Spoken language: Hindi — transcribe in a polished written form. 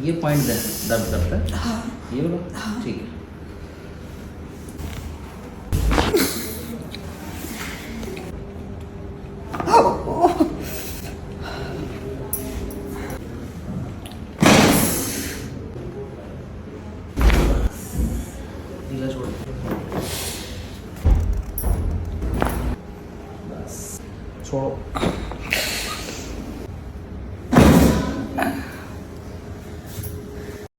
ये पॉइंट दर्द करता है। हाँ ये वाला, हाँ। ठीक है। ढीला छोड़, बस छोड़ो।